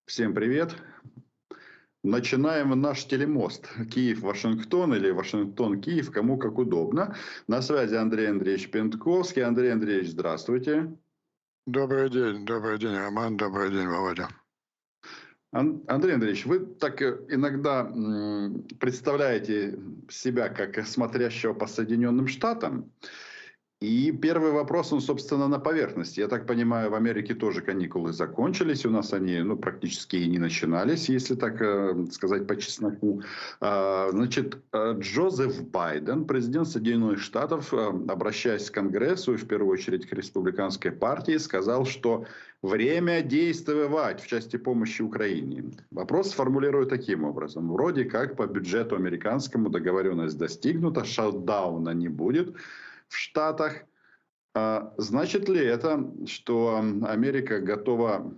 Всем привет. Начинаем наш телемост. Киев-Вашингтон или Вашингтон-Киев, кому как удобно. На связи Андрей Андреевич Пентковский. Андрей Андреевич, здравствуйте. Добрый день, Роман, добрый день, Володя. Андрей Андреевич, вы так иногда представляете себя как смотрящего по Соединенным Штатам. И первый вопрос, он, собственно, на поверхности. Я так понимаю, в Америке тоже каникулы закончились. У нас они практически и не начинались, если так сказать по чесноку. Значит, Джозеф Байден, президент Соединенных Штатов, обращаясь к Конгрессу и в первую очередь к республиканской партии, сказал, что время действовать в части помощи Украине. Вопрос сформулирую таким образом. Вроде как по бюджету американскому договоренность достигнута, шатдауна не будет в Штатах. Значит ли это, что Америка готова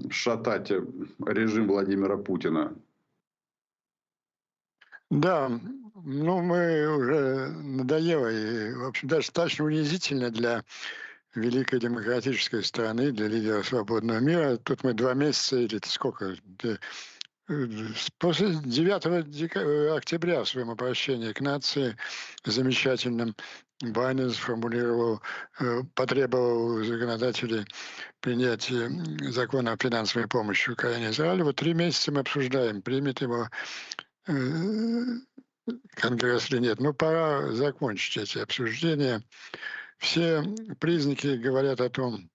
шатать режим Владимира Путина? Да, мы уже надоело, и, в общем, достаточно унизительно для великой демократической страны, для лидера свободного мира. Тут мы 2 месяца или сколько, после 9 октября в своем обращении к нации замечательным Байден сформулировал, потребовал у законодателей принятия закона о финансовой помощи Украине и Израилю. Вот 3 месяца мы обсуждаем, примет его э, Конгресс или нет. Ну, пора закончить эти обсуждения. Все признаки говорят о том,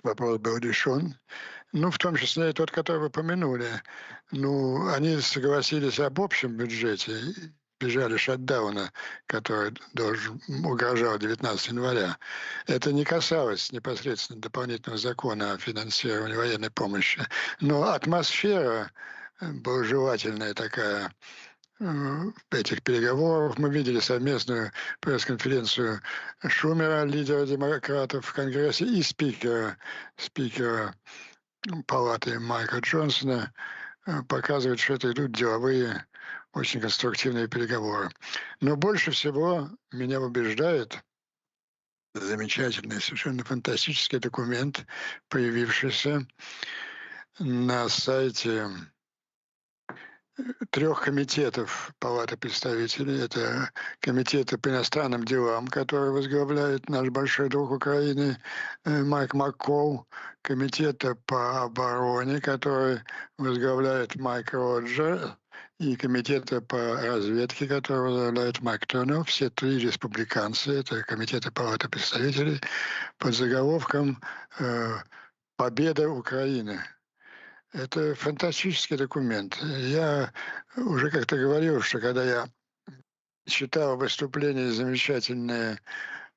вопрос был решен. Ну, в том числе и тот, который вы помянули. Ну, они согласились об общем бюджете, бежали шатдауна, который угрожал 19 января. Это не касалось непосредственно дополнительного закона о финансировании военной помощи. Но атмосфера была такая этих переговоров. Мы видели совместную пресс-конференцию Шумера, лидера демократов в Конгрессе, и спикера палаты Майка Джонсона, показывает, что это идут деловые, очень конструктивные переговоры. Но больше всего меня убеждает замечательный, совершенно фантастический документ, появившийся на сайте 3 комитетов Палаты представителей. Это комитеты по иностранным делам, который возглавляет наш большой друг Украины Майк Маккол, комитета по обороне, который возглавляет Майк Роджер, и комитета по разведке, который возглавляет Майк Тоннелл. Все 3 республиканцы, это комитеты Палаты представителей, под заголовком «Победа Украины». Это фантастический документ. Я уже как-то говорил, что когда я читал выступления замечательные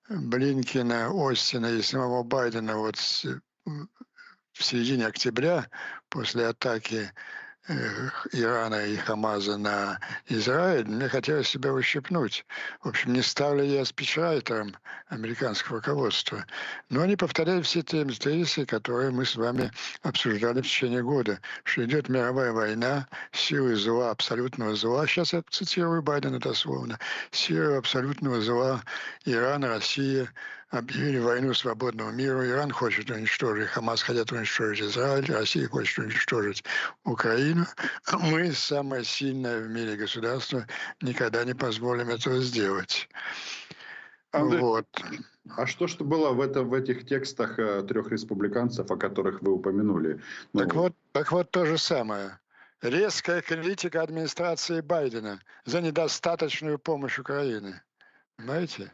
Блинкина, Остина и самого Байдена в середине октября, после атаки Ирана и Хамаза на Израиль, мне хотелось себя ущипнуть. В общем, не стал ли я спичрайтером американского руководства. Но они повторяют все те тезисы, которые мы с вами обсуждали в течение года, что идет мировая война, силы зла, абсолютного зла. Сейчас я цитирую Байдена дословно. Силы абсолютного зла Иран, Россия объявили войну свободному миру. Иран хочет уничтожить, Хамас хотят уничтожить Израиль, Россия хочет уничтожить Украину. Мы, самое сильное в мире государство, никогда не позволим этого сделать. Андрей, Вот. а что было в этих текстах 3 республиканцев, о которых вы упомянули? Так вот то же самое. Резкая критика администрации Байдена за недостаточную помощь Украины. Понимаете?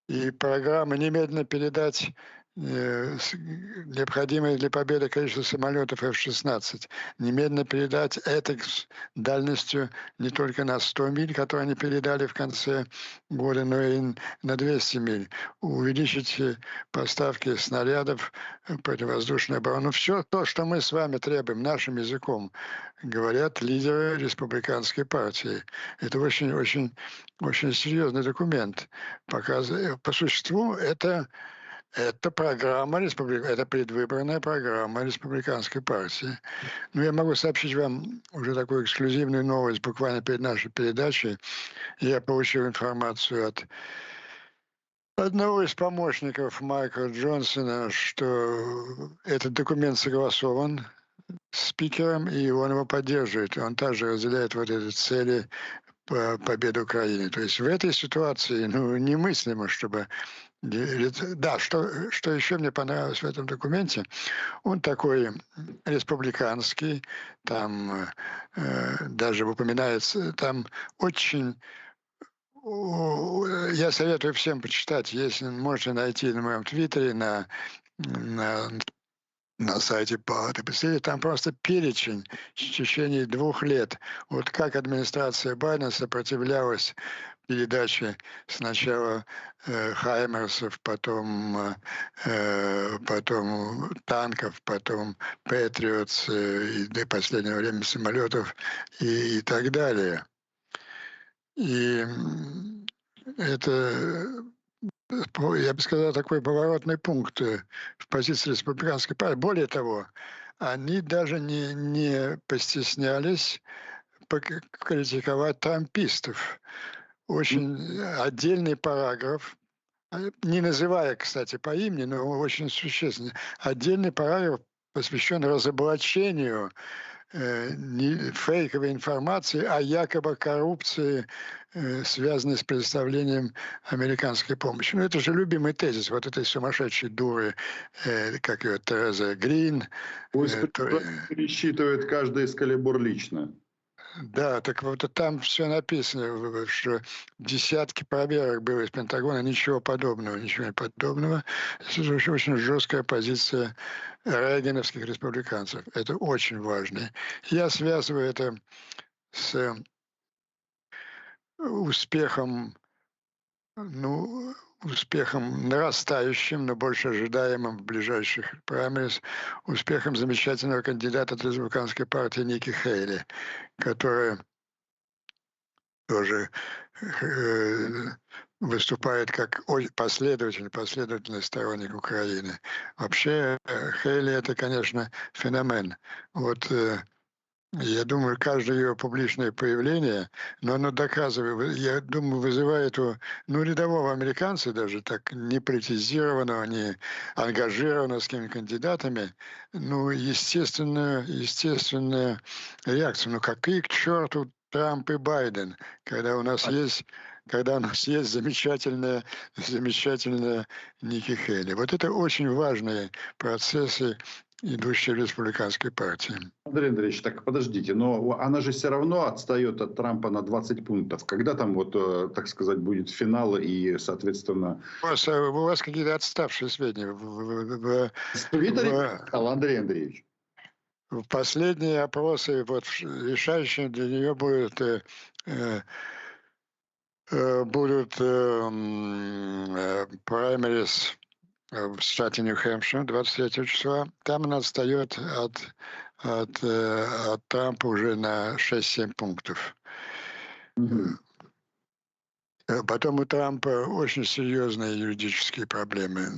И программа немедленно передать необходимое для победы количество самолетов F-16, немедленно передать это с дальностью не только на 100 миль, которые они передали в конце года, но и на 200 миль, увеличить поставки снарядов противовоздушной обороны. Все то, что мы с вами требуем нашим языком, говорят лидеры республиканской партии. Это очень серьезный документ. По существу это программа это предвыборная программа республиканской партии. Но я могу сообщить вам уже такую эксклюзивную новость буквально перед нашей передачей. Я получил информацию от одного из помощников Майкла Джонсона, что этот документ согласован спикером, и он его поддерживает. Он также разделяет вот эти цели по победы Украины. То есть в этой ситуации ну, немыслимо, чтобы... Да, что еще мне понравилось в этом документе, он такой республиканский, там даже упоминается, там очень... Я советую всем почитать, если можете найти на моем твиттере, на на сайте Палаты представителей, там просто перечень в течение 2 лет. Вот как администрация Байдена сопротивлялась передаче сначала «Хаймерсов», потом танков, потом «Патриотс», и до последнего времени самолетов и так далее. И это я бы сказал, такой поворотный пункт в позиции республиканской партии. Более того, они даже не постеснялись критиковать трампистов. Очень отдельный параграф, не называя, кстати, по имени, но очень существенный. Отдельный параграф посвящен разоблачению фейковой информации о якобы коррупции, связанной с предоставлением американской помощи. Ну, это же любимый тезис вот этой сумасшедшей дуры, как ее, Тереза Грин. Пусть пересчитывает каждый эскалибур лично. Да, так вот там все написано, что десятки проверок было из Пентагона, ничего подобного, ничего подобного. Это очень жесткая позиция рейгановских республиканцев. Это очень важно. Я связываю это с успехом, ну, успехом нарастающим, но больше ожидаемым в ближайших праймерис, успехом замечательного кандидата от республиканской партии Ники Хейли, которая тоже выступает как последовательный сторонник Украины. Вообще Хейли — это, конечно, феномен. Вот я думаю, каждое ее публичное появление, но оно доказывает, я думаю, вызывает у рядового американца, даже так не политизированного, не ангажированного с какими кандидатами, естественная реакция. Ну какие к черту Трамп и Байден, когда у нас есть замечательная Ники Хейли. Вот это очень важные процессы, идущие в республиканской партии. Андрей Андреевич, так подождите, но она же все равно отстает от Трампа на 20 пунктов. Когда там, вот, так сказать, будет финал и, соответственно... У вас какие-то отставшие сведения. В Твиттере, Андрей Андреевич. В последние опросы, вот решающим для нее будут праймерис в штате Нью-Хэмпшир 23 числа. Там она отстает от Трампа уже на 6-7 пунктов. Потом у Трампа очень серьезные юридические проблемы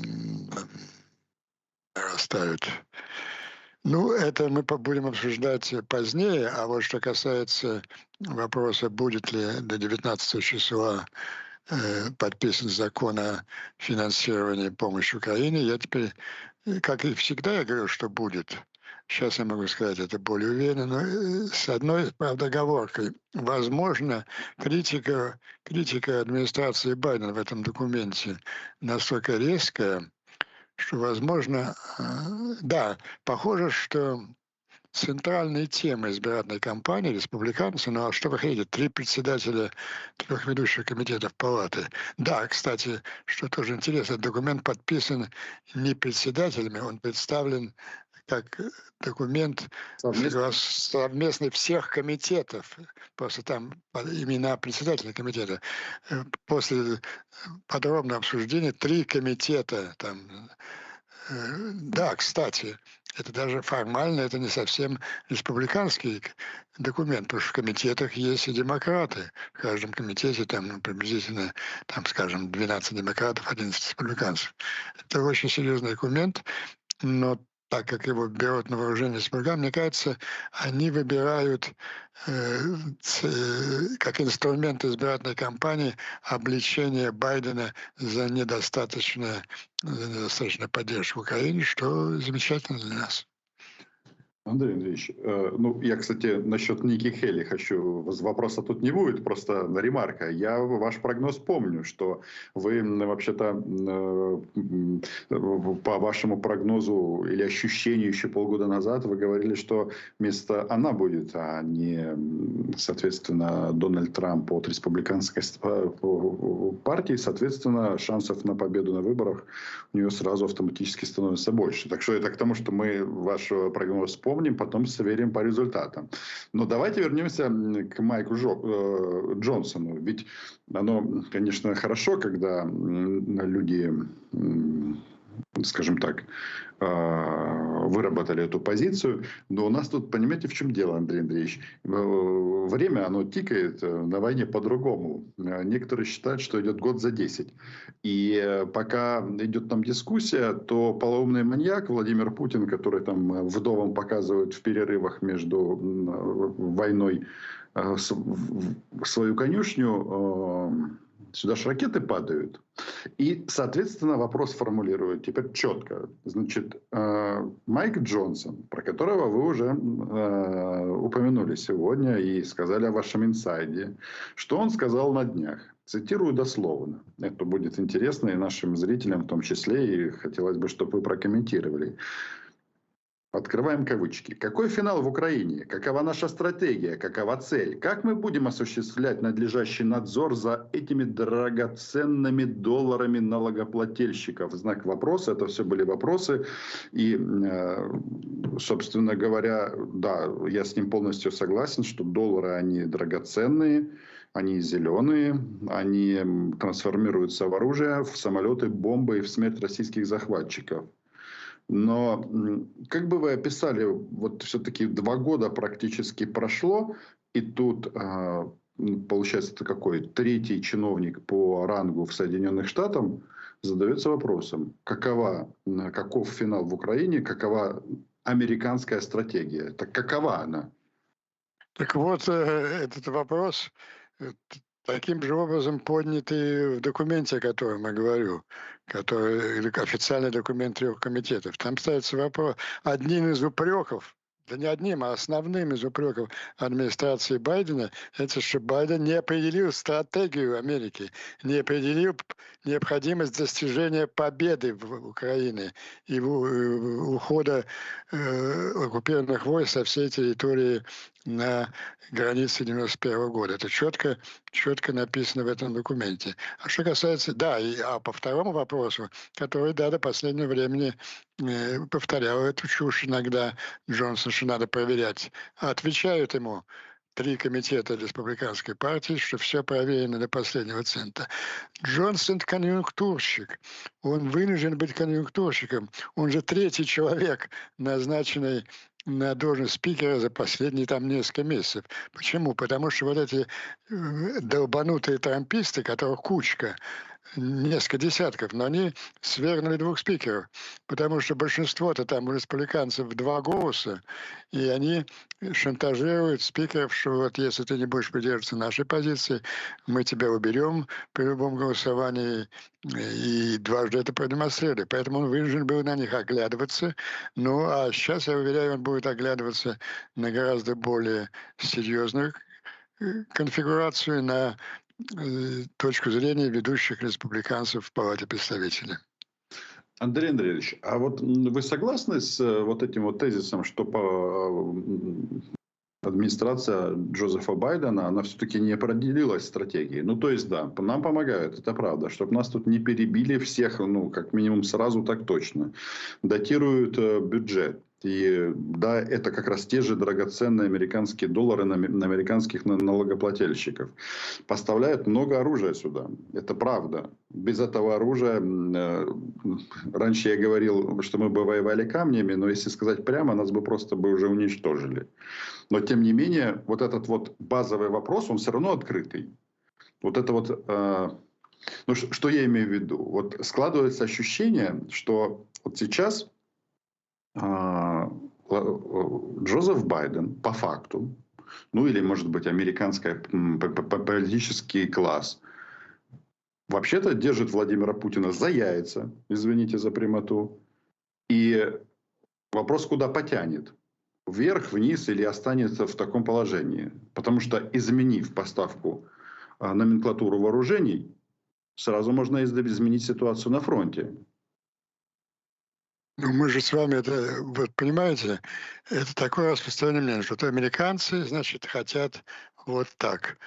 нарастают. Ну, это мы будем обсуждать позднее. А вот что касается вопроса, будет ли до 19 числа подписан закон о финансировании помощи Украине, я теперь, как и всегда, я говорю, что будет. Сейчас я могу сказать это более уверенно, но с одной, правда, оговоркой. Возможно, критика администрации Байдена в этом документе настолько резкая, что, возможно, да, похоже, что центральной темой избирательной кампании республиканцы, ну а что вы хотите, 3 председателя 3 ведущих комитетов палаты. Да, кстати, что тоже интересно, документ подписан не председателями, он представлен как документ совместный всех комитетов. Просто там имена председателя комитета. После подробного обсуждения 3 комитета там. Да, кстати, это даже формально, это не совсем республиканский документ, потому что в комитетах есть и демократы. В каждом комитете там приблизительно, там, скажем, 12 демократов, 11 республиканцев. Это очень серьезный документ, но так как его берут на вооружение республиканцы, мне кажется, они выбирают как инструмент избирательной кампании обличение Байдена за недостаточную поддержку Украине, что замечательно для нас. Андрей Андреевич, ну, я, кстати, насчет Ники Хейли хочу, вопроса тут не будет, просто ремарка. Я ваш прогноз помню, что вы, вообще-то, по вашему прогнозу или ощущению еще полгода назад вы говорили, что вместо она будет, а не, соответственно, Дональд Трамп от республиканской партии, соответственно, шансов на победу на выборах у нее сразу автоматически становится больше. Так что это к тому, что мы ваш прогноз помним, потом сверим по результатам. Но давайте вернемся к Майку Джонсону. Ведь оно, конечно, хорошо, когда люди, скажем так, выработали эту позицию. Но у нас тут, понимаете, в чем дело, Андрей Андреевич? Время, оно тикает на войне по-другому. Некоторые считают, что идет год за 10. И пока идет там дискуссия, то полоумный маньяк Владимир Путин, который там вдовам показывает в перерывах между войной свою конюшню, сюда ж ракеты падают. И, соответственно, вопрос формулируют теперь четко. Значит, Майк Джонсон, про которого вы уже упомянули сегодня и сказали о вашем инсайде, что он сказал на днях. Цитирую дословно. Это будет интересно и нашим зрителям в том числе, и хотелось бы, чтобы вы прокомментировали. Открываем кавычки. Какой финал в Украине? Какова наша стратегия? Какова цель? Как мы будем осуществлять надлежащий надзор за этими драгоценными долларами налогоплательщиков? Знак вопроса. Это все были вопросы. И, собственно говоря, да, я с ним полностью согласен, что доллары, они драгоценные. Они зеленые, они трансформируются в оружие, в самолеты, бомбы и в смерть российских захватчиков. Но как бы вы описали, вот все-таки 2 года практически прошло, и тут, получается, это какой? 3-й чиновник по рангу в Соединенных Штатах задается вопросом, каков финал в Украине, какова американская стратегия? Так какова она? Так вот, этот вопрос таким же образом поднятый в документе, о котором я говорю, который официальный документ 3 комитетов. Там ставится вопрос, одним из упреков, да не одним, а основным из упреков администрации Байдена, это что Байден не определил стратегию Америки, не определил необходимость достижения победы в Украине и ухода оккупированных войск со всей территории на границе 91 года. Это четко написано в этом документе. А что касается, да, а по второму вопросу, который, да, до последнего времени повторял эту чушь иногда Джонсон, что надо проверять, отвечают ему 3 комитета республиканской партии, что все проверено до последнего цента. Джонсон конъюнктурщик. Он вынужден быть конъюнктурщиком. Он же 3-й человек, назначенный на должность спикера за последние там несколько месяцев. Почему? Потому что вот эти долбанутые трамписты, которых кучка, несколько десятков, но они свергнули 2 спикеров, потому что большинство-то там у республиканцев 2 голоса, и они шантажируют спикеров, что вот если ты не будешь придерживаться нашей позиции, мы тебя уберем при любом голосовании, и дважды это продемонстрировали. Поэтому он вынужден был на них оглядываться. Ну, а сейчас, я уверяю, он будет оглядываться на гораздо более серьезную конфигурацию, на точку зрения ведущих республиканцев в Палате представителей. Андрей Андреевич, а вот вы согласны с вот этим вот тезисом, что администрация Джозефа Байдена, она все-таки не определилась стратегией? Ну, то есть, да, нам помогают, это правда, чтобы нас тут не перебили всех, ну, как минимум сразу, так точно. Датируют бюджет. И да, это как раз те же драгоценные американские доллары на американских налогоплательщиков. Поставляют много оружия сюда. Это правда. Без этого оружия, раньше я говорил, что мы бы воевали камнями, но если сказать прямо, нас бы просто уже уничтожили. Но тем не менее, вот этот вот базовый вопрос, он все равно открытый. Вот это вот, ну, что я имею в виду? Вот складывается ощущение, что вот сейчас Джозеф Байден по факту, ну или, может быть, американский политический класс, вообще-то держит Владимира Путина за яйца, извините за прямоту. И вопрос, куда потянет. вверх, вниз или останется в таком положении. Потому что, изменив поставку номенклатуру вооружений, сразу можно изменить ситуацию на фронте. Ну, мы же с вами это, вот понимаете, это такое распространенное мнение, что то американцы, значит, хотят вот так.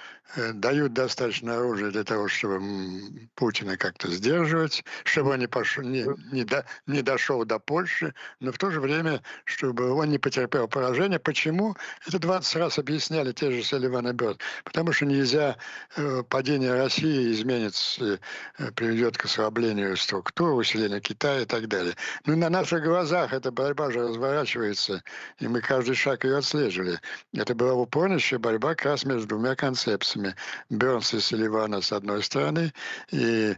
Дают достаточно оружия для того, чтобы Путина как-то сдерживать, чтобы он не дошел до Польши, но в то же время, чтобы он не потерпел поражение. Почему? Это 20 раз объясняли те же Салливан и Бёрд. Потому что нельзя, падение России изменит, приведет к ослаблению структур, усилению Китая и так далее. Ну, на наших глазах эта борьба же разворачивается, и мы каждый шаг ее отслеживали. Это была упорнейшая борьба как раз между двумя концепциями. Бернса и Салливана с одной стороны, и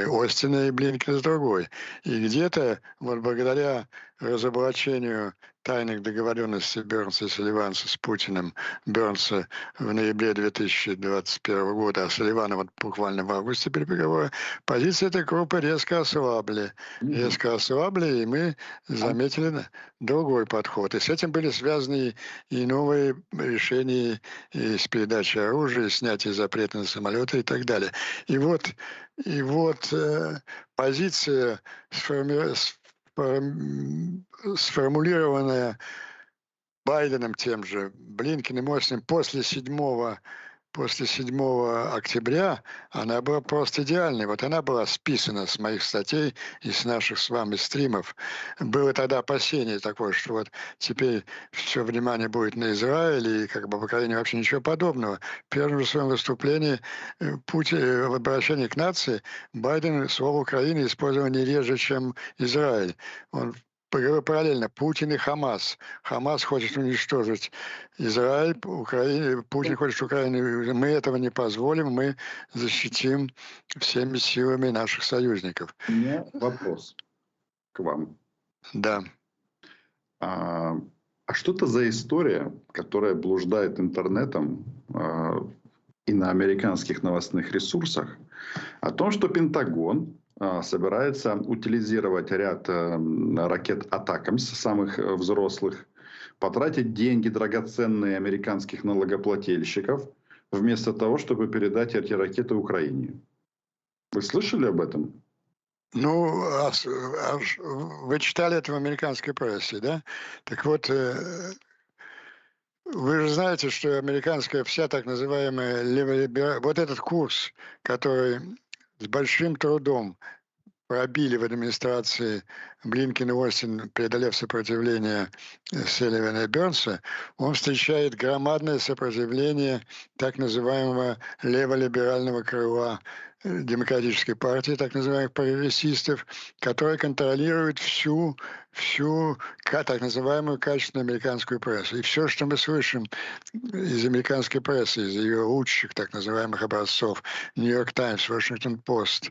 Остина и Блинкена с другой. И где-то вот благодаря разоблачению тайных договоренностей Бернса и Салливана с Путиным, Бернса в ноябре 2021 года, а Салливана вот буквально в августе при переговорах, позиции этой группы резко ослабли. Резко ослабли, и мы заметили другой подход. И с этим были связаны и новые решения и с передачей оружия, и снятие запрета на самолеты и так далее. И вот позиция сформулированная Байденом тем же, Блинкеном и Остином после 7 октября, она была просто идеальной. Вот она была списана с моих статей и с наших с вами стримов. Было тогда опасение такое, что вот теперь все внимание будет на Израиле, и как бы в Украине вообще ничего подобного. В первом же своем выступлении в обращении к нации Байден слово «Украина» использовал не реже, чем «Израиль». Он поговорил параллельно Путин и Хамас. Хамас хочет уничтожить Израиль, Путин хочет Украину. Мы этого не позволим, мы защитим всеми силами наших союзников. У меня вопрос к вам. Да. А что это за история, которая блуждает интернетом и на американских новостных ресурсах, о том, что Пентагон собирается утилизировать ряд ракет «Атакамс», самых взрослых, потратить деньги драгоценные американских налогоплательщиков, вместо того, чтобы передать эти ракеты Украине. Вы слышали об этом? Ну, вы читали это в американской прессе, да? Так вот, вы же знаете, что американская вся так называемая вот этот курс, который с большим трудом пробили в администрации Блинкен и Остин, преодолев сопротивление Салливана и Бернса, он встречает громадное сопротивление так называемого леволиберального крыла демократической партии, так называемых прогрессистов, которые контролируют всю так называемую качественную американскую прессу. И все, что мы слышим из американской прессы, из ее лучших так называемых образцов, Нью-Йорк Таймс, Вашингтон Пост,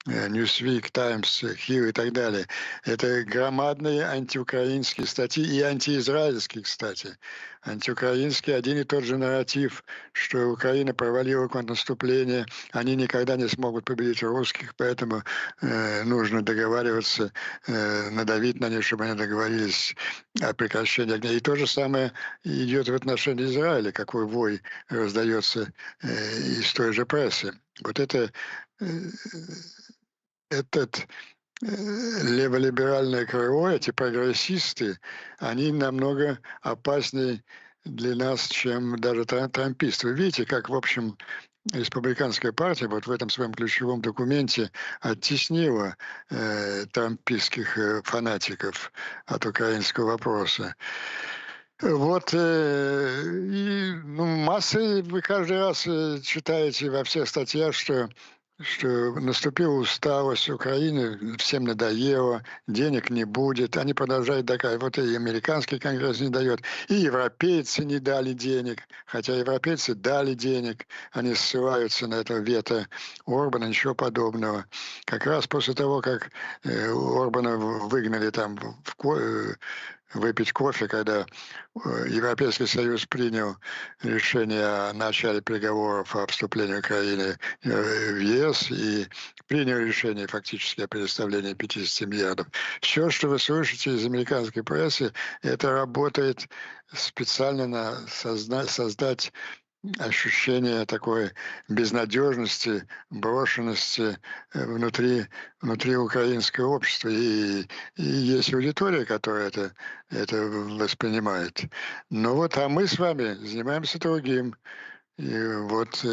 Newsweek, Times, Hill и так далее, это громадные антиукраинские статьи и антиизраильские, кстати. Антиукраинский один и тот же нарратив, что Украина провалила контрнаступление, они никогда не смогут победить русских, поэтому нужно договариваться, надавить на них, чтобы они договорились о прекращении огня. И то же самое идет в отношении Израиля, какой вой раздается из той же прессы. Вот этот леволиберальное крыло, эти прогрессисты, они намного опаснее для нас, чем даже трамписты. Вы видите, как, в общем, республиканская партия вот в этом своем ключевом документе оттеснила трампистских фанатиков от украинского вопроса. Вот, массы, вы каждый раз читаете во всех статьях, что наступила усталость Украины, всем надоело, денег не будет. Они продолжают доказывать. Вот и американский конгресс не дает, и европейцы не дали денег. Хотя европейцы дали денег, они ссылаются на это вето Орбана, ничего подобного. Как раз после того, как Орбана выгнали там выпить кофе, когда Европейский Союз принял решение о начале переговоров о вступлении Украины в ЕС и принял решение фактически о предоставлении 50 миллиардов. Все, что вы слышите из американской прессы, это работает специально на создать ощущение такой безнадежности, брошенности внутри украинского общества. И есть аудитория, которая это воспринимает. Но вот, а мы с вами занимаемся другим. И вот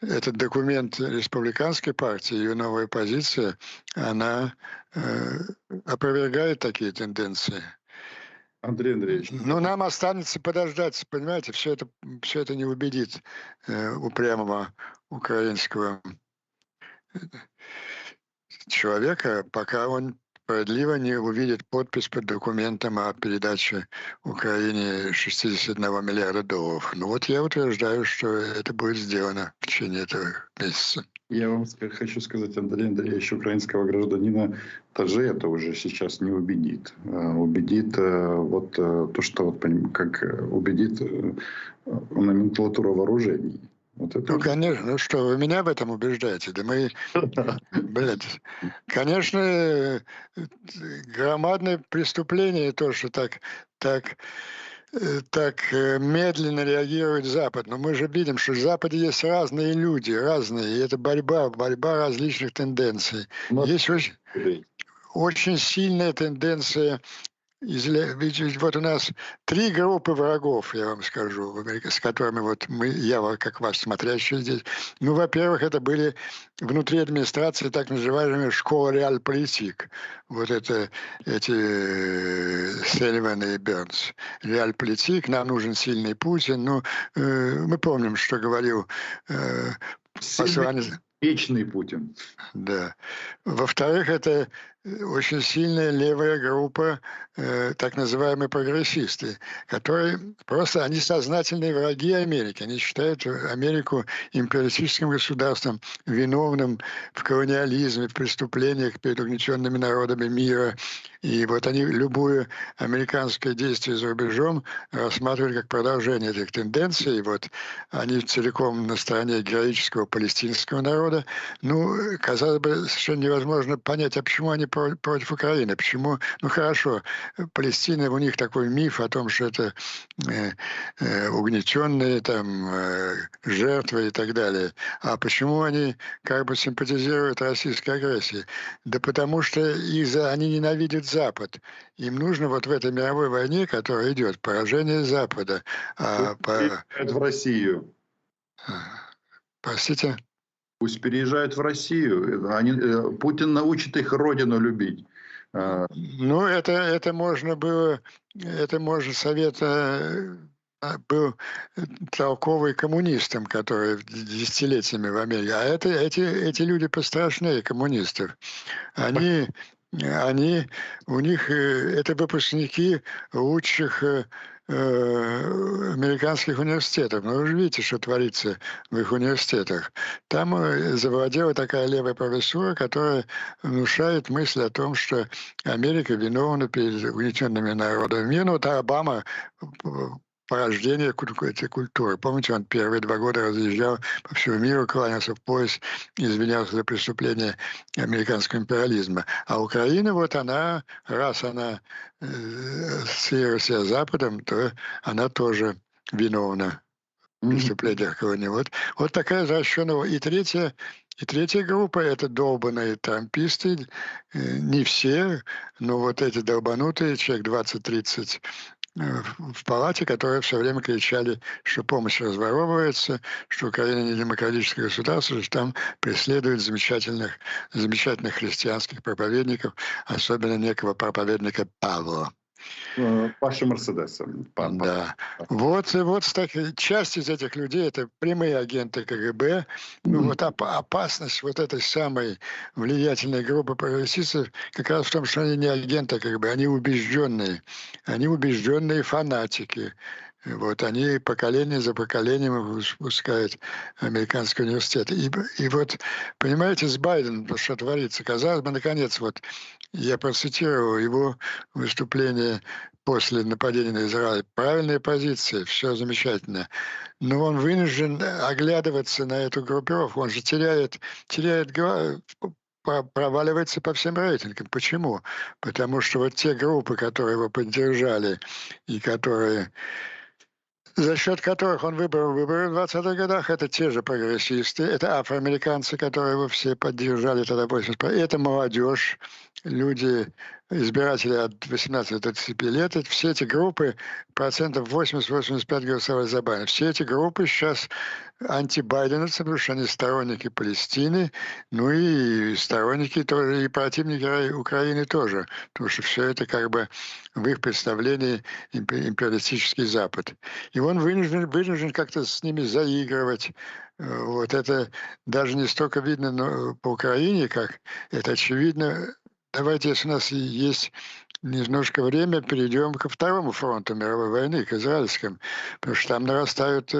этот документ республиканской партии, ее новая позиция, она опровергает такие тенденции. Андрей Андреевич, Ну, нам останется подождать, понимаете, все это не убедит упрямого украинского человека, пока он справедливо не увидит подпись под документом о передаче Украине 61 миллиарда долларов. Ну вот я утверждаю, что это будет сделано в течение этого месяца. я вам хочу сказать, Андрей Андреевич, украинского гражданина тоже это уже сейчас не убедит. Убедит вот то, что вот, как убедит номенклатура вооружений. Вот это Ну, конечно, ну что, вы меня в этом убеждаете? Да мы, блядь, конечно, громадное преступление то, что так медленно реагирует Запад. Но мы же видим, что в Западе есть разные люди, разные, и это борьба различных тенденций. Есть очень сильная тенденция. Ведь вот у нас 3 группы врагов, я вам скажу, в Америке, с которыми вот я как вас смотрящий здесь. Ну, во-первых, это были внутри администрации так называемые школа реальполитик. Вот это эти Селливан и Бернс. Реальполитик, нам нужен сильный Путин. Ну, мы помним, что говорил посланец. Вечный Путин. Да. Во-вторых, это очень сильная левая группа, так называемые прогрессисты, которые просто, они сознательные враги Америки. Они считают Америку империалистическим государством, виновным в колониализме, в преступлениях перед угнетенными народами мира. И вот они любое американское действие за рубежом рассматривают как продолжение этих тенденций. И вот они целиком на стороне героического палестинского народа. Ну, казалось бы, совершенно невозможно понять, а почему они против Украины, почему, ну хорошо, Палестина, у них такой миф о том, что это угнетенные там жертвы и так далее. А почему они как бы симпатизируют российской агрессии? Да потому что они ненавидят Запад. Им нужно вот в этой мировой войне, которая идет, поражение Запада. В Россию. Простите? Пусть переезжают в Россию. Путин научит их родину любить. Ну, это можно было, Совет был толковый коммунистом, который десятилетиями в Америке. А эти люди пострашнее коммунистов. У них это выпускники лучших американских университетов. Но вы же видите, что творится в их университетах. Там завладела такая левая профессура, которая внушает мысль о том, что Америка виновна перед угнетенными народами мира. Ну, вот Обама порождение этой культуры. Помните, он первые 2 года разъезжал по всему миру, кланялся в пояс, извинялся за преступления американского империализма. А Украина, вот она, раз она ассоциирует себя с Западом, то она тоже виновна в преступлениях колонии. Вот такая извращенная. И третья группа — это долбаные трамписты. Не все, но вот эти долбанутые, человек 20-30 в палате, которые все время кричали, что помощь разворовывается, что Украина не демократическое государство, что там преследуют замечательных христианских проповедников, особенно некого проповедника Павла. Паша Мерседеса. Да. Вот часть из этих людей — это прямые агенты КГБ. Ну, вот опасность вот этой самой влиятельной группы прогрессистов как раз в том, что они не агенты КГБ, они убежденные фанатики. Вот они поколение за поколением выпускают американские университеты. И вот, понимаете, с Байденом что творится. Казалось бы, наконец, вот я процитировал его выступление после нападения на Израиль. Правильная позиция, все замечательно. Но он вынужден оглядываться на эту группировку. Он же проваливается по всем рейтингам. Почему? Потому что вот те группы, которые его поддержали и которые за счет которых он выбрал выборы в 20-х годах, это те же прогрессисты, это афроамериканцы, которые его все поддержали тогда 80%, это молодежь, люди, избиратели от 18 до 35 лет, это все эти группы, процентов 80-85 голосовали за Байдена. Все эти группы сейчас антибайденовцы, потому что они сторонники Палестины, ну и сторонники тоже, и противники Украины тоже, потому что все это как бы в их представлении империалистический Запад. И он вынужден как-то с ними заигрывать. Вот это даже не столько видно по Украине, как это очевидно. Давайте, если у нас есть немножко время, перейдем ко второму фронту мировой войны, к израильскому, потому что там нарастают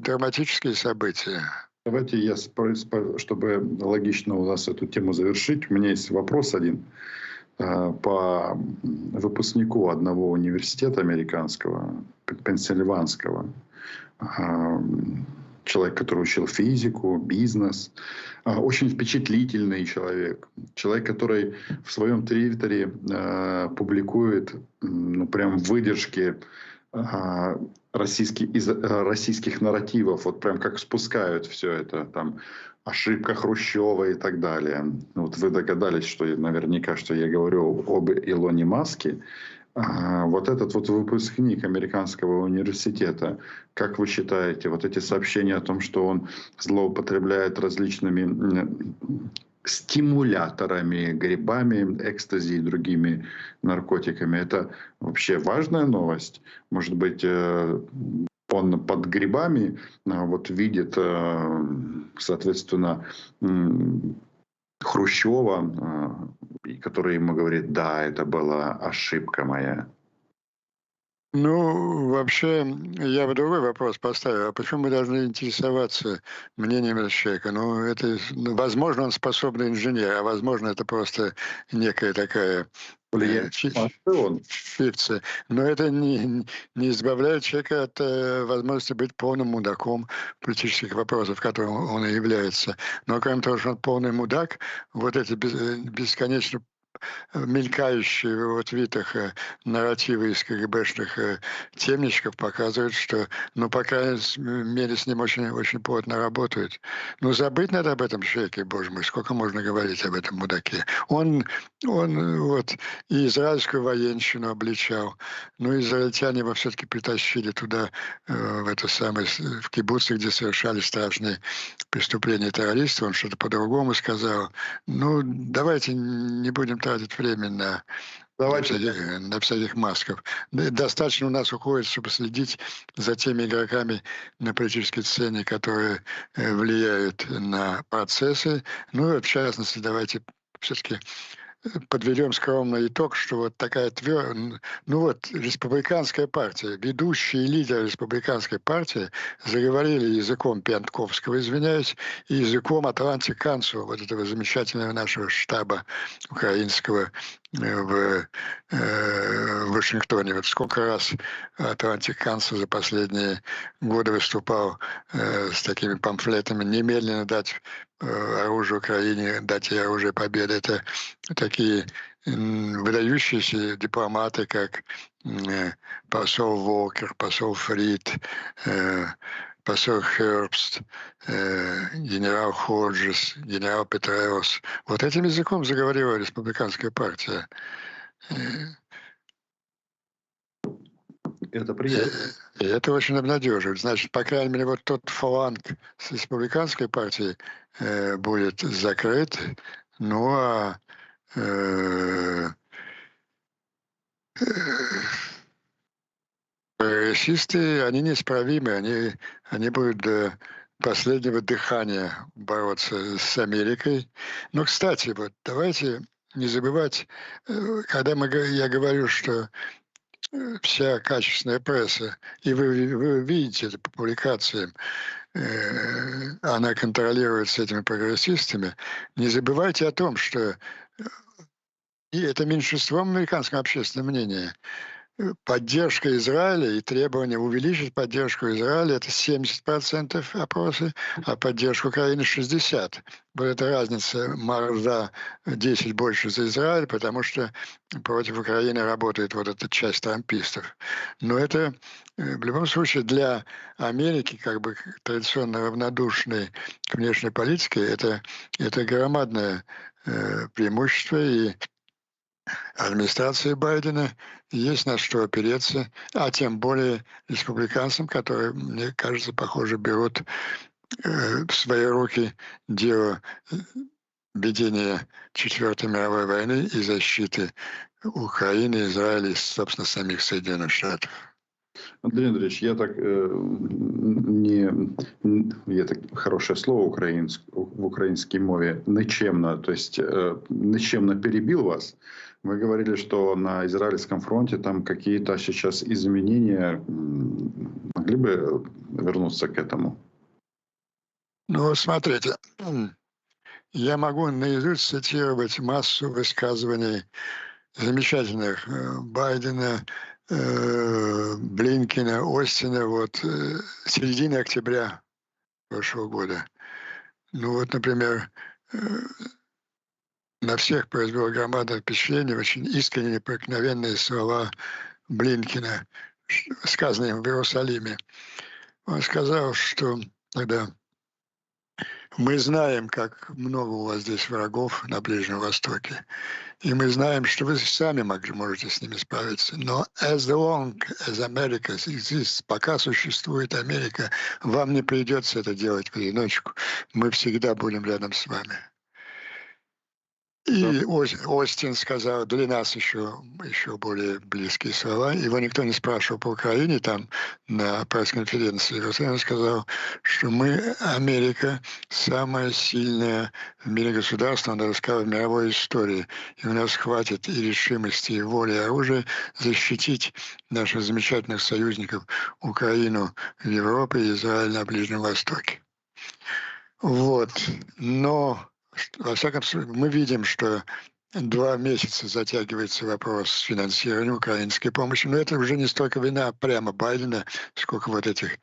драматические события. Давайте я, чтобы логично у нас эту тему завершить, у меня есть вопрос один по выпускнику одного университета американского, пенсильванского. Человек, который учил физику, бизнес. Очень впечатлительный человек. Человек, который в своем твиттере публикует прям выдержки российских нарративов, вот прям как спускают все это, там, ошибка Хрущева и так далее. Вот вы догадались, что наверняка, что я говорю об Илоне Маске. Вот этот вот выпускник американского университета, как вы считаете, вот эти сообщения о том, что он злоупотребляет различными стимуляторами, грибами, экстази и другими наркотиками, это вообще важная новость? Может быть, он под грибами вот видит, соответственно, Хрущева, который ему говорит: да, это была ошибка моя. Ну, вообще, я бы другой вопрос поставил. А почему мы должны интересоваться мнением этого человека? Ну, это, возможно, он способный инженер, а возможно, это просто некая такая Он. фикция. Но это не избавляет человека от возможности быть полным мудаком политических вопросов, которым он и является. Но кроме того, что он полный мудак, вот эти бесконечно мелькающие в его твитах нарративы из КГБшных темничков показывают, что, ну, по крайней мере, с ним очень, очень плотно работают. Ну, забыть надо об этом человеке, боже мой, сколько можно говорить об этом мудаке. Он вот и израильскую военщину обличал, но израильтяне его все-таки притащили туда, в это самое, в кибуцы, где совершали страшные преступления террористов, он что-то по-другому сказал. Ну, давайте не будем тратить время на всяких масков. Достаточно у нас уходит, чтобы следить за теми игроками на политической сцене, которые влияют на процессы. Ну и в частности, давайте все-таки подведем скромный итог, что вот такая ну вот республиканская партия, ведущие лидеры республиканской партии заговорили языком Пьянковского, извиняюсь, и языком Atlantic Council, вот этого замечательного нашего штаба украинского в Вашингтоне. Вот сколько раз Atlantic Council за последние годы выступал с такими памфлетами «Немедленно дать оружие Украине, дать ей оружие победы». Это такие выдающиеся дипломаты, как посол Волкер, посол Фрид, посол Хербст, генерал Ходжес, генерал Петреус. Вот этим языком заговорила республиканская партия. Это приятно. И это очень обнадеживает. Значит, по крайней мере, вот тот фланг с республиканской партией будет закрыт. Ну а прогрессисты, они неисправимы, они будут до последнего дыхания бороться с Америкой. Но, кстати, вот давайте не забывать, когда я говорю, что вся качественная пресса, и вы видите это по публикациям, она контролируется этими прогрессистами, не забывайте о том, что и это меньшинство в американском общественном мнении. Поддержка Израиля и требование увеличить поддержку Израиля — это 70% опросы, а поддержка Украины — 60%. Вот эта разница, маржа 10 больше за Израиль, потому что против Украины работает вот эта часть трампистов. Но это в любом случае для Америки, как бы традиционно равнодушной к внешней политике, это громадное преимущество, и администрации Байдена есть на что опереться, а тем более республиканцам, которые, мне кажется, похоже, берут в свои руки дело ведения Четвертой мировой войны и защиты Украины, Израиля и, собственно, самих Соединенных Штатов. Андрей Андреевич, я так є так хорошее слово в українській мові, нечемно, то есть нечемно перебил вас. Вы говорили, что на израильском фронте там какие-то сейчас изменения. Могли бы вернуться к этому? Ну, смотрите, я могу наизусть цитировать массу высказываний замечательных Байдена, Блинкина, Остина, вот середины октября прошлого года. Ну вот, например, на всех произвело громадное впечатление очень искренние, проникновенные слова Блинкина, сказанные в Иерусалиме. Он сказал, что когда мы знаем, как много у вас здесь врагов на Ближнем Востоке, и мы знаем, что вы сами можете с ними справиться. Но as long as America exists, пока существует Америка, вам не придется это делать в одиночку. Мы всегда будем рядом с вами. И Остин сказал для нас еще более близкие слова. Его никто не спрашивал по Украине, там на пресс-конференции. Он сказал, что мы, Америка, самое сильное в мире государство, он даже сказал, в мировой истории. И у нас хватит и решимости, и воли, и оружия защитить наших замечательных союзников Украину в Европе и Израиль на Ближнем Востоке. Вот. Но во всяком случае, мы видим, что 2 месяца затягивается вопрос с финансированием украинской помощи. Но это уже не столько вина прямо Байдена, сколько вот этих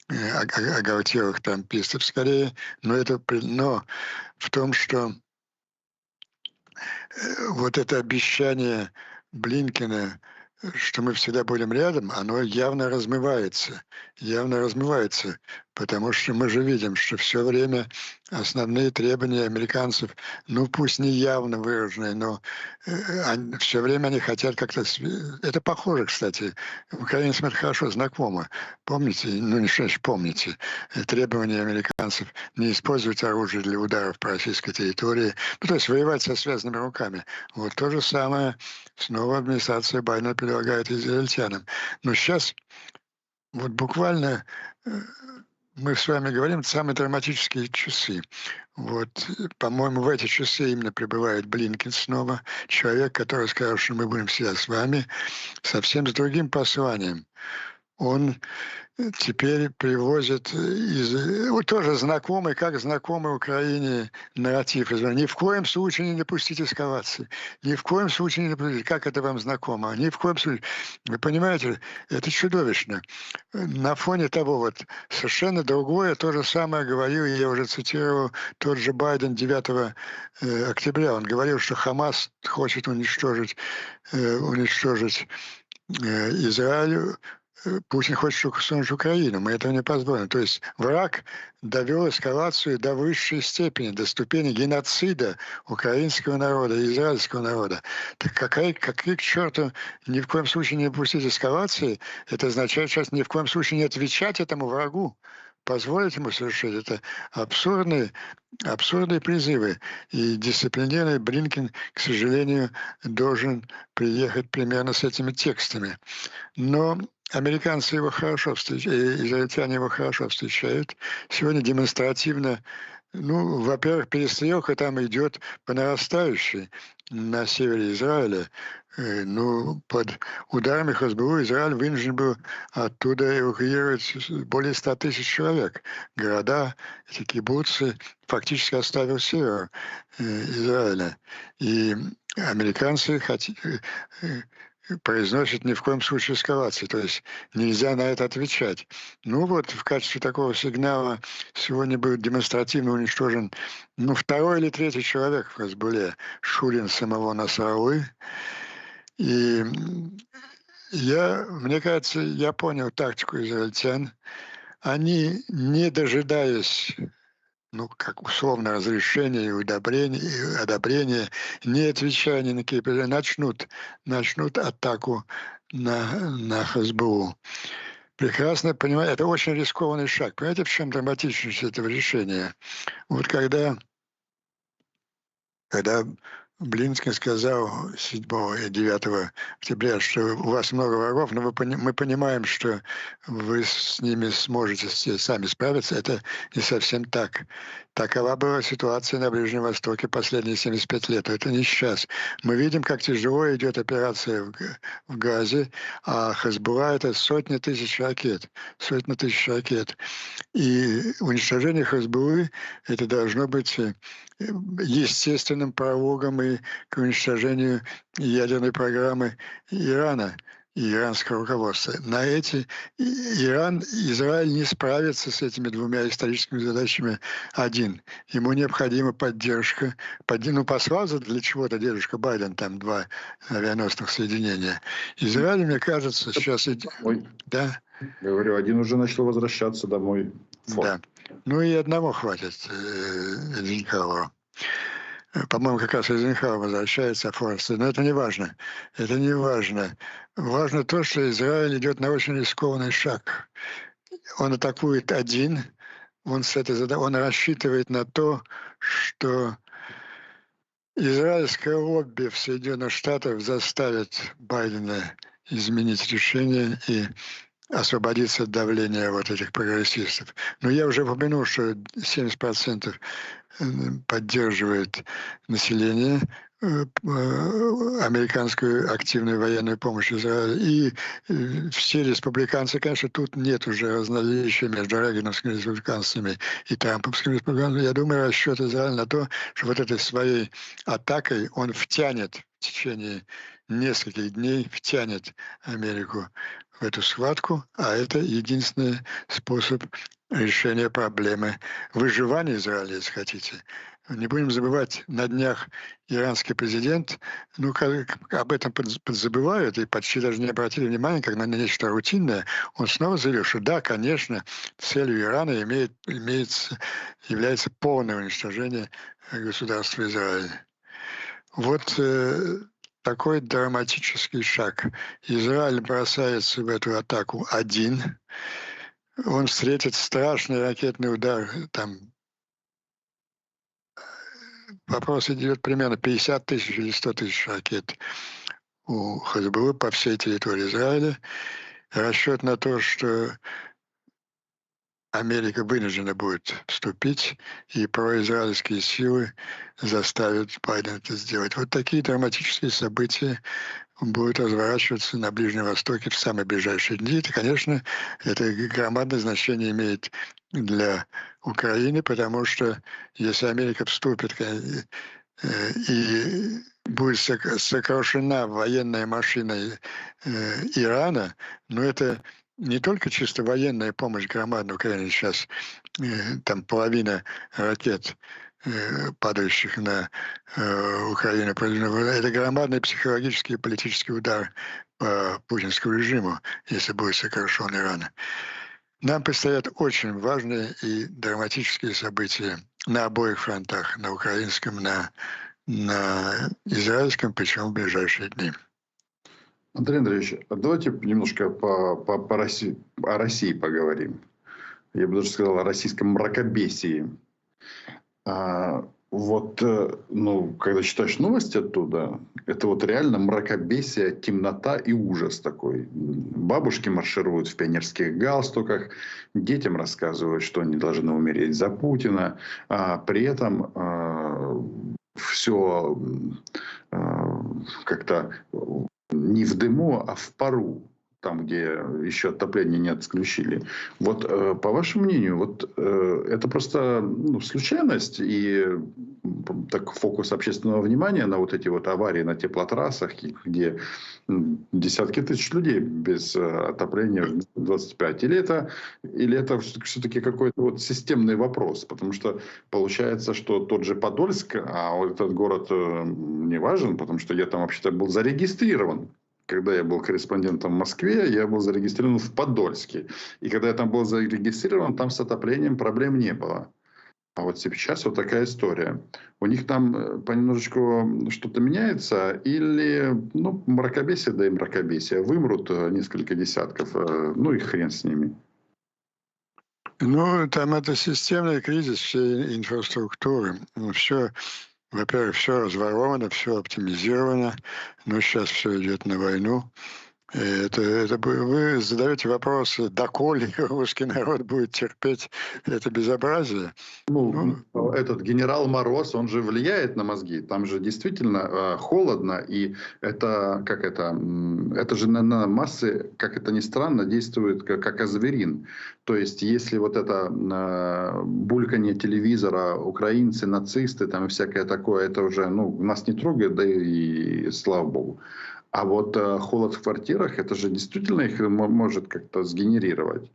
оголтелых трампистов скорее. Но в том, что вот это обещание Блинкина, что мы всегда будем рядом, оно явно размывается, потому что мы же видим, что все время основные требования американцев, ну пусть не явно выраженные, но все время они хотят как-то... Это похоже, кстати, украинцам это хорошо знакомо. Помните, ну не что значит помните, требования американцев не использовать оружие для ударов по российской территории, ну то есть воевать со связанными руками. Вот то же самое снова администрация Байдена предлагает израильтянам. Но сейчас вот буквально мы с вами говорим самые драматические часы. Вот, по-моему, в эти часы именно прибывает Блинкен снова, человек, который сказал, что мы будем всегда с вами, совсем с другим посланием. Он теперь привозит тоже знакомый, как знакомый Украине нарратив. Ни в коем случае не допустить эскалации. Ни в коем случае не допустить. Как это вам знакомо? Ни в коем случае. Вы понимаете, это чудовищно. На фоне того вот совершенно другое, то же самое говорил, я уже цитировал, тот же Байден 9 октября. Он говорил, что Хамас хочет уничтожить Израиль. Путин хочет уничтожить Украину, мы этого не позволим. То есть враг довел эскалацию до высшей степени, до ступени геноцида украинского народа и израильского народа. Так какая к черту ни в коем случае не допустить эскалации, это означает сейчас ни в коем случае не отвечать этому врагу, позволить ему совершить это абсурдные призывы. И дисциплинированный Блинкен, к сожалению, должен приехать примерно с этими текстами. Но американцы его хорошо встречают, израильтяне его хорошо встречают. Сегодня демонстративно Ну, во-первых, перестрелка там идет по нарастающей на севере Израиля. Ну, под ударами Хазбуллы Израиль вынужден был оттуда эвакуировать более 100 тысяч человек. Города, эти кибуцы фактически оставил север Израиля. И американцы произносят ни в коем случае эскалации, то есть нельзя на это отвечать. Ну вот, в качестве такого сигнала сегодня был демонстративно уничтожен, ну, второй или третий человек в Хазбулле, Шурин самого Насраллы. И мне кажется, я понял тактику израильтян. Они, не дожидаясь, ну, как условно, разрешения и одобрения, не отвечая ни на какие начнут атаку на Хазбуллу. Прекрасно понимаю, это очень рискованный шаг. Понимаете, в чем драматичность этого решения? Вот когда Блинкен сказал 7 и 9 октября, что у вас много врагов, но мы понимаем, что вы с ними сможете сами справиться, это не совсем так. Такова была ситуация на Ближнем Востоке последние 75 лет. Это не сейчас. Мы видим, как тяжело идет операция в Газе, а Хазбулла — это сотни тысяч ракет. Сотни тысяч ракет. И уничтожение Хазбуллы — это должно быть естественным прологом и к уничтожению ядерной программы Ирана и иранского руководства. Израиль не справится с этими двумя историческими задачами один. Ему необходима поддержка. Ну, послал для чего-то дедушка Байден там 2 авианосных соединения. Израиль, мне кажется, сейчас... Ой, Да? говорю, один уже начал возвращаться домой. Да. Ну и одного хватит Эйзенхауэра. По-моему, как раз Эйзенхауэр возвращается, а Форрест. Но это не важно. Это не важно. Важно то, что Израиль идет на очень рискованный шаг. Он атакует один. Он рассчитывает на то, что израильское лобби в Соединенных Штатах заставит Байдена изменить решение и освободиться от давления вот этих прогрессистов. Но я уже упомянул, что 70% поддерживает население американскую активную военную помощь Израилю. И все республиканцы, конечно, тут нет уже различия между рейгановскими республиканцами и трамповскими республиканцами. Я думаю, расчет Израиля на то, что вот этой своей атакой он втянет в течение нескольких дней, втянет Америку в эту схватку, а это единственный способ решения проблемы выживания Израиля, если хотите. Не будем забывать, на днях иранский президент, ну, об этом подзабывают и почти даже не обратили внимания, как на нечто рутинное, он снова заявил, что да, конечно, целью Ирана является полное уничтожение государства Израиль. Вот такой драматический шаг. Израиль бросается в эту атаку один. Он встретит страшный ракетный удар. Там вопрос идет примерно 50 тысяч или 100 тысяч ракет у Хазбуллы по всей территории Израиля. Расчет на то, что Америка вынуждена будет вступить, и произраильские силы заставят Байдена это сделать. Вот такие драматические события будут разворачиваться на Ближнем Востоке в самые ближайшие дни. Это, конечно, это громадное значение имеет для Украины, потому что если Америка вступит и будет сокращена военная машина Ирана, но это не только чисто военная помощь громадная Украине сейчас, там половина ракет, падающих на Украину, это громадный психологический и политический удар по путинскому режиму, если будет сокращен Иран. Нам предстоят очень важные и драматические события на обоих фронтах, на украинском, на израильском, причем в ближайшие дни. Андрей Андреевич, давайте немножко о России поговорим. Я бы даже сказал о российском мракобесии. Вот, ну, когда читаешь новости оттуда, это вот реально мракобесие, темнота и ужас такой. Бабушки маршируют в пионерских галстуках, детям рассказывают, что они должны умереть за Путина, а при этом все как-то не в дыму, а в пару, там, где еще отопление не отключили. Вот, по вашему мнению, вот это просто ну, случайность и так фокус общественного внимания на вот эти вот аварии на теплотрассах, где десятки тысяч людей без отопления в 25. Или это все-таки какой-то вот системный вопрос? Потому что получается, что тот же Подольск, а вот этот город не важен, потому что я там вообще-то был зарегистрирован. Когда я был корреспондентом в Москве, я был зарегистрирован в Подольске. И когда я там был зарегистрирован, там с отоплением проблем не было. А вот сейчас вот такая история. У них там понемножечку что-то меняется или, ну, мракобесие, да и мракобесие. Вымрут несколько десятков, ну и хрен с ними. Ну, там это системный кризис всей инфраструктуры. Все, во-первых, все разворовано, все оптимизировано, но сейчас все идет на войну. Вы задаете вопрос, доколе русский народ будет терпеть это безобразие? Ну, Ну, этот генерал Мороз, он же влияет на мозги. Там же действительно холодно, и это, как это же на массы, как это ни странно, действует как азверин. То есть, если вот это бульканье телевизора, украинцы, нацисты, там и всякое такое, это уже, ну, нас не трогает, да и слава богу. А вот холод в квартирах, это же действительно их может как-то сгенерировать.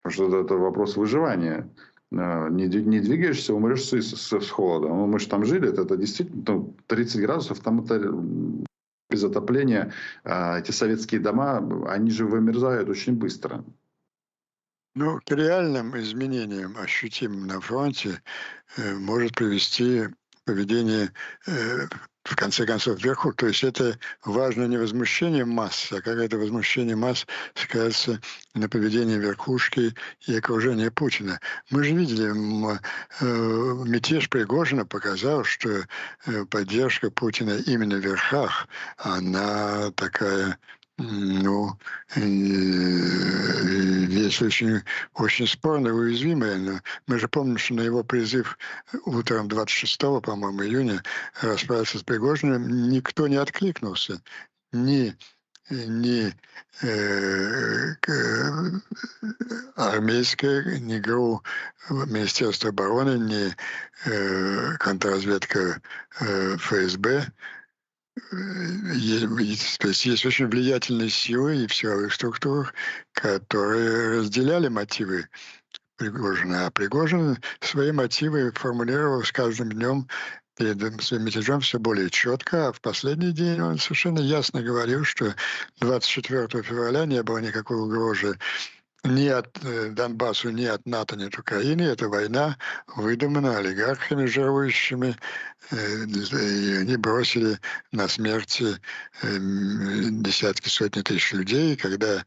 Потому что это вопрос выживания. Не двигаешься, умрешь с холода. Ну, мы же там жили, это действительно ну, 30 градусов, там это без отопления. Эти советские дома, они же вымерзают очень быстро. ну, к реальным изменениям, ощутимым на фронте, может привести поведение, в конце концов, вверху. То есть это важно не возмущение масс, а как это возмущение масс скажется на поведении верхушки и окружения Путина. Мы же видели, мятеж Пригожина показал, что поддержка Путина именно в верхах, она такая ну, вещь очень спорная и уязвимая. Но мы же помним, что на его призыв утром 26, по-моему, июня расправиться с Пригожиным никто не откликнулся. Ни, ни армейское, ни ГРУ Министерства обороны, ни контрразведка ФСБ. То есть есть очень влиятельные силы и в силовых структурах, которые разделяли мотивы Пригожина. А Пригожин свои мотивы формулировал с каждым днем перед своим мятежом все более четко. А в последний день он совершенно ясно говорил, что 24 февраля не было никакой угрозы ни от Донбассу, ни от НАТО, ни от Украины. Это война выдумана олигархами жирующими. И они бросили на смерть десятки, сотни тысяч людей. Когда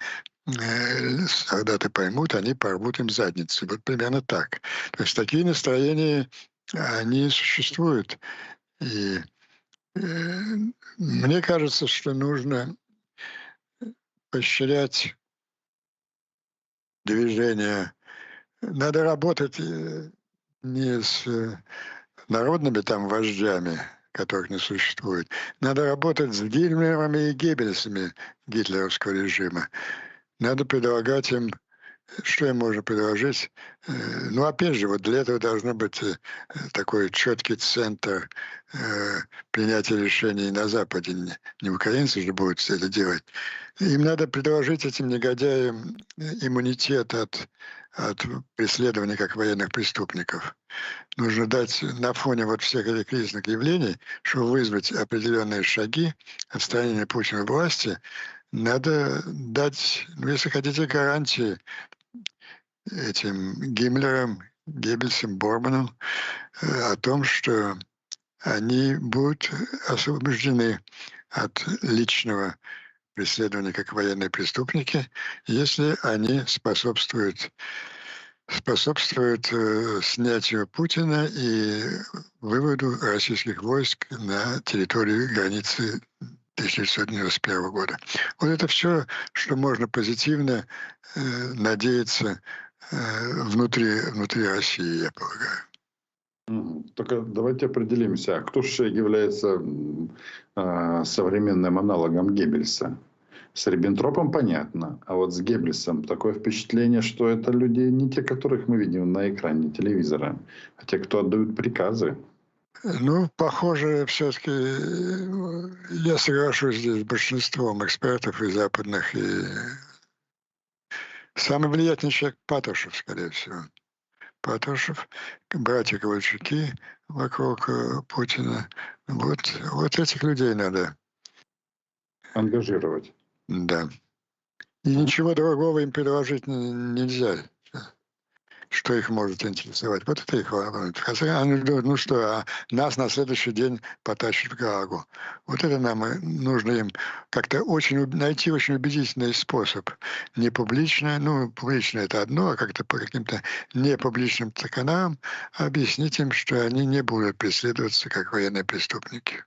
солдаты поймут, они порвут им задницы. Вот примерно так. То есть такие настроения, они существуют. И мне кажется, что нужно поощрять движение. Надо работать не с народными там вождями, которых не существует. Надо работать с Гитлерами и Геббельсами гитлеровского режима. Надо предлагать им, что им можно предложить. Ну, опять же, вот для этого должен быть такой четкий центр принятия решений на Западе. Не украинцы же будут все это делать. Им надо предложить этим негодяям иммунитет от преследования как военных преступников. Нужно дать на фоне вот всех этих кризисных явлений, чтобы вызвать определенные шаги отстранения Путина от власти, надо дать, ну, если хотите, гарантии этим Гиммлерам, Геббельсам, Борманам о том, что они будут освобождены от личного преследования как военные преступники, если они способствуют способствует снятию Путина и выводу российских войск на территорию границы 1991 года. Вот это все, что можно позитивно надеяться внутри России, я полагаю. Только давайте определимся, кто же является современным аналогом Геббельса. С Риббентропом понятно, а вот с Геббельсом такое впечатление, что это люди не те, которых мы видим на экране телевизора, а те, кто отдают приказы. Ну, похоже, все-таки я соглашусь здесь с большинством экспертов и западных, и самый влиятельный человек Патрушев, скорее всего. Патрушев, братья Ковальчуки вокруг Путина. Вот этих людей надо, Ангажировать. да. И ничего другого им предложить нельзя, что их может интересовать. Вот это их волнует. Хотя они думают, ну что, а нас на следующий день потащат в Гаагу. Вот это нам и нужно им как-то найти очень убедительный способ. Не публично, ну, публично это одно, а как-то по каким-то непубличным каналам объяснить им, что они не будут преследоваться как военные преступники.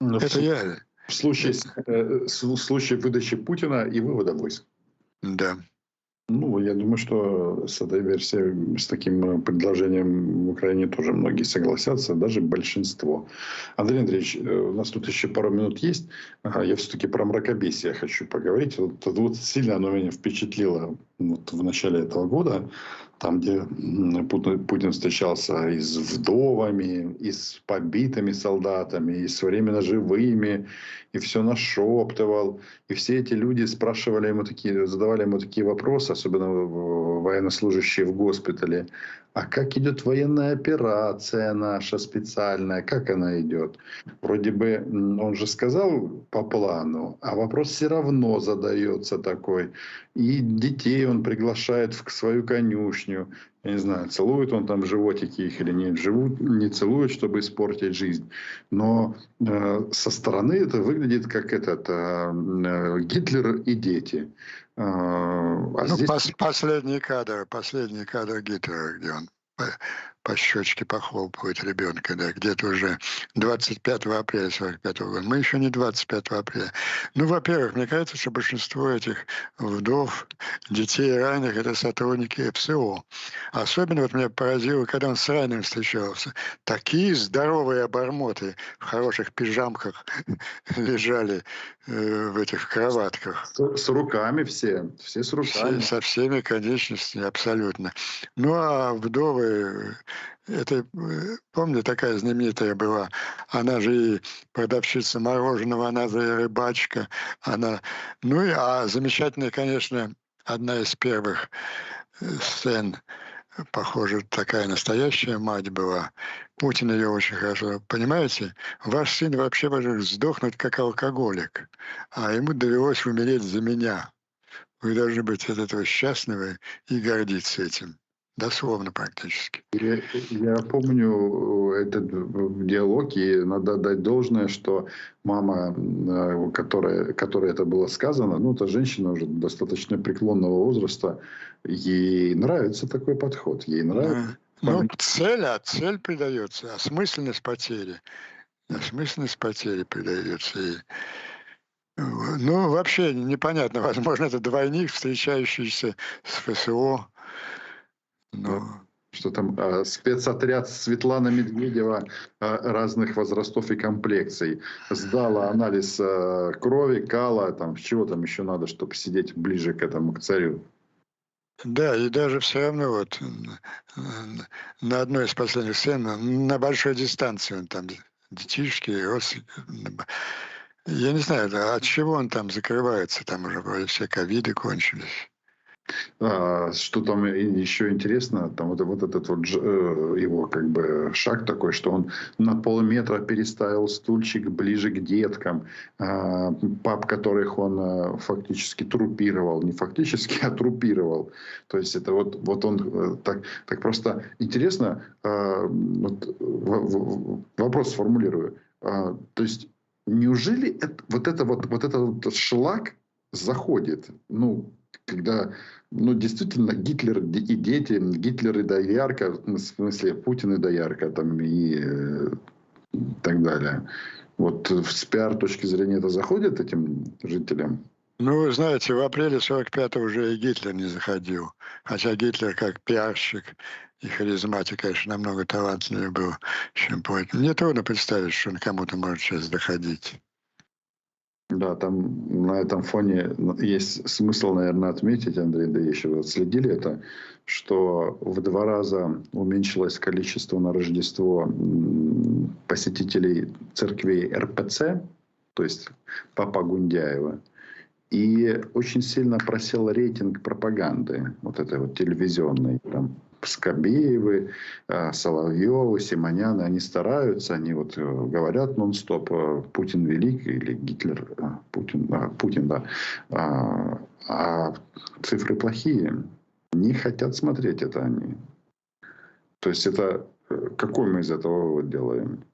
Но Это я. в случае выдачи Путина и вывода войск. Да. Ну, я думаю, что с этой версией, с таким предложением в Украине тоже многие согласятся, даже большинство. Андрей Андреевич, у нас тут еще пару минут есть. Я все-таки про мракобесие хочу поговорить. Вот сильно оно меня впечатлило вот в начале этого года. Там, где Путин встречался и с вдовами, и с побитыми солдатами, и с временно живыми, и все нашептывал. И все эти люди задавали ему такие вопросы, особенно военнослужащие в госпитале. А как идет военная операция наша специальная? Как она идет? Вроде бы он же сказал по плану, а вопрос все равно задается такой. И детей он приглашает в свою конюшню. Я не знаю, целует он там животики их или нет. Живут, не целует, чтобы испортить жизнь. Но со стороны это выглядит как Гитлер и дети. Ну, здесь... последний кадр Гитлера, где он по щечке похлопывает ребенка, да, где-то уже 25 апреля 45 года. Мы еще не 25 апреля. Ну, во-первых, мне кажется, что большинство этих вдов, детей раненых — это сотрудники ФСО. Особенно вот меня поразило, когда он с раненым встречался. Такие здоровые обормоты в хороших пижамках лежали в этих кроватках. С руками все с руками. Со всеми конечностями, абсолютно. Ну, а вдовы, это, помню, такая знаменитая была, она же и продавщица мороженого, она же и рыбачка, а замечательная, конечно, одна из первых сцен, похоже, такая настоящая мать была. Путин ее очень хорошо. Понимаете, ваш сын вообще может сдохнуть как алкоголик, а ему довелось умереть за меня. Вы должны быть от этого счастливы и гордиться этим. Дословно практически. Я помню этот диалог, и надо дать должное, что мама, которой это было сказано, ну, это женщина уже достаточно преклонного возраста, ей нравится такой подход. Ей нравится. Ну, цель придается, осмысленность потери. Осмысленность потери придается. Ну, вообще непонятно. Возможно, это двойник, встречающийся с ФСО. Что там спецотряд Светлана Медведева разных возрастов и комплекций сдала анализ крови, кала, там, чего там еще надо, чтобы сидеть ближе к этому, к царю. Да, и даже все равно вот на одной из последних сцен, на большой дистанции он там, детишки, родственники. Я не знаю, от чего он там закрывается, там уже вроде все ковиды кончились. Что там еще интересно, там вот этот вот его как бы шаг такой, что он на полметра переставил стульчик ближе к деткам, пап, которых он фактически трупировал, не фактически, а трупировал. То есть это вот он так просто интересно, вопрос сформулирую. То есть неужели вот этот шлак заходит, ну, когда, ну, действительно, Гитлер и дети, Гитлер и доярка, в смысле, Путин и доярка, там, и так далее. Вот с пиар точки зрения это заходит этим жителям? Ну, вы знаете, в апреле 45-го уже и Гитлер не заходил. Хотя Гитлер как пиарщик и харизматик, конечно, намного талантливее был, чем Путин. Мне трудно представить, что он кому-то может сейчас доходить. Да, там на этом фоне есть смысл, наверное, отметить, Андрей, да еще вы отследили это, что в 2 раза уменьшилось количество на Рождество посетителей церквей РПЦ, то есть Папа Гундяева. И очень сильно просел рейтинг пропаганды, вот этой вот телевизионной. Там Скобеевы, Соловьевы, Симоняны, они стараются, они вот говорят нон-стоп Путин велик или Гитлер, Путин, да. А цифры плохие. Не хотят смотреть это они. То есть это какой мы из этого вывод делаем?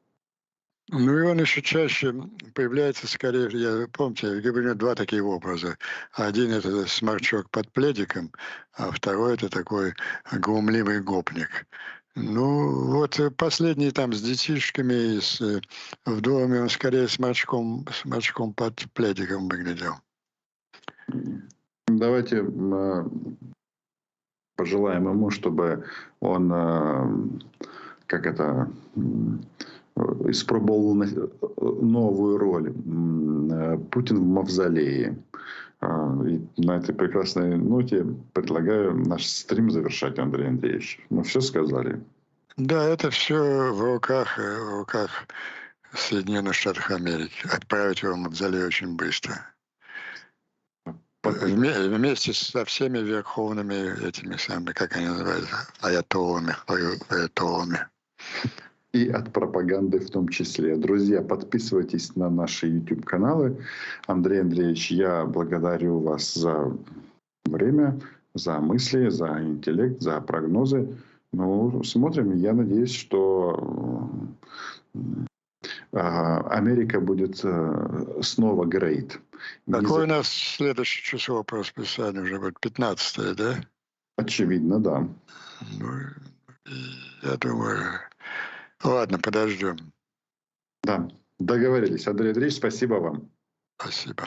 Ну, и он еще чаще появляется скорее, помните, я говорю, два таких образа. Один — это сморчок под пледиком, а второй — это такой глумливый гопник. Ну, вот последний там с детишками в доме, он скорее сморчком под пледиком выглядел. Давайте пожелаем ему, чтобы он, как это, испробовал новую роль. Путин в мавзолее. И на этой прекрасной ноте предлагаю наш стрим завершать, Андрей Андреевич. Мы все сказали. Да, это все в руках Соединенных Штатов Америки. Отправить его в мавзолей очень быстро. Вместе со всеми верховными этими самыми, как они называются, аятоллами. И от пропаганды в том числе. Друзья, подписывайтесь на наши YouTube-каналы. Андрей Андреевич, я благодарю вас за время, за мысли, за интеллект, за прогнозы. Ну, смотрим. Я надеюсь, что Америка будет снова great. Какое у нас следующее число по расписанию уже будет? 15, да? Очевидно, да. Ну, я думаю... Ладно, подождем. Да, договорились. Андрей Андреевич, спасибо вам. Спасибо.